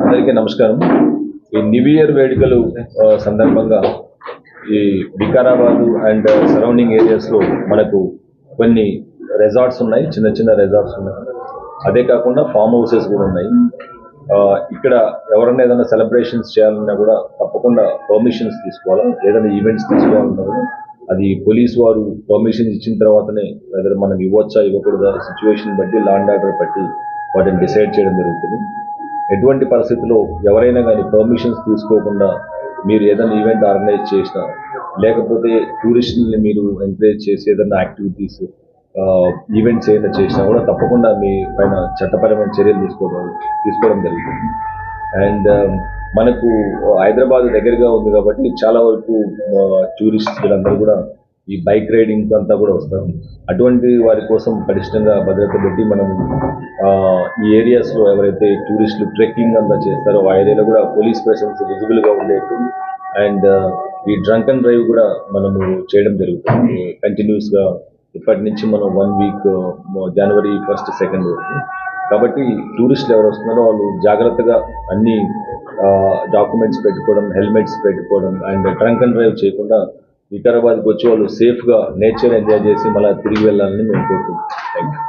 అందరికీ నమస్కారం. ఈ న్యూ ఇయర్ వేడుకలు సందర్భంగా ఈ వికారాబాద్ అండ్ సరౌండింగ్ ఏరియాస్లో మనకు కొన్ని రిసార్ట్స్ ఉన్నాయి, చిన్న చిన్న రిసార్ట్స్ ఉన్నాయి. అదే కాకుండా ఫామ్ హౌసెస్ కూడా ఉన్నాయి. ఇక్కడ ఎవరైనా ఏదైనా సెలబ్రేషన్స్ చేయాలన్నా కూడా తప్పకుండా పర్మిషన్స్ తీసుకోవాలా, ఏదైనా ఈవెంట్స్ తీసుకోవాలన్నా కూడా అది పోలీసు వారు పర్మిషన్ ఇచ్చిన తర్వాతనే మనం ఇవ్వచ్చా ఇవ్వకూడదా సిచ్యువేషన్ బట్టి, లా అండ్ ఆర్డర్ బట్టి వాటిని డిసైడ్ చేయడం జరుగుతుంది. ఎటువంటి పరిస్థితుల్లో ఎవరైనా కానీ పర్మిషన్స్ తీసుకోకుండా మీరు ఏదైనా ఈవెంట్ ఆర్గనైజ్ చేసినా, లేకపోతే టూరిస్టులని మీరు ఎంకరేజ్ చేసి ఏదైనా యాక్టివిటీస్ ఈవెంట్స్ ఏదైనా చేసినా కూడా తప్పకుండా మీ పైన చట్టపరమైన చర్యలు తీసుకోవడం జరుగుతుంది. అండ్ మనకు హైదరాబాద్ దగ్గరగా ఉంది కాబట్టి చాలా వరకు టూరిస్ట్ వీళ్ళందరూ కూడా ఈ బైక్ రైడింగ్ అంతా కూడా వస్తారు. అటువంటి వారి కోసం పటిష్టంగా భద్రత పెట్టి మనం ఈ ఏరియాస్లో ఎవరైతే టూరిస్టులు ట్రెక్కింగ్ అంతా చేస్తారో ఆ ఏరియాలో కూడా పోలీస్ ప్రెసెన్స్ విజిబుల్గా ఉండేట్టు అండ్ ఈ డ్రంక్ అండ్ డ్రైవ్ కూడా మనము చేయడం జరుగుతుంది కంటిన్యూస్గా. ఇప్పటి నుంచి మనం 1 వీక్ జనవరి 1, 2 వరకు. కాబట్టి టూరిస్టులు ఎవరు వస్తున్నారో వాళ్ళు జాగ్రత్తగా అన్ని డాక్యుమెంట్స్ పెట్టుకోవడం, హెల్మెట్స్ పెట్టుకోవడం అండ్ డ్రంక్ అండ్ డ్రైవ్ చేయకుండా వికారాబాద్కి వచ్చి వాళ్ళు సేఫ్గా నేచర్ ఎంజాయ్ చేసి మళ్ళీ తిరిగి వెళ్ళాలని మేము కోరుకుంటున్నాం. Thank you.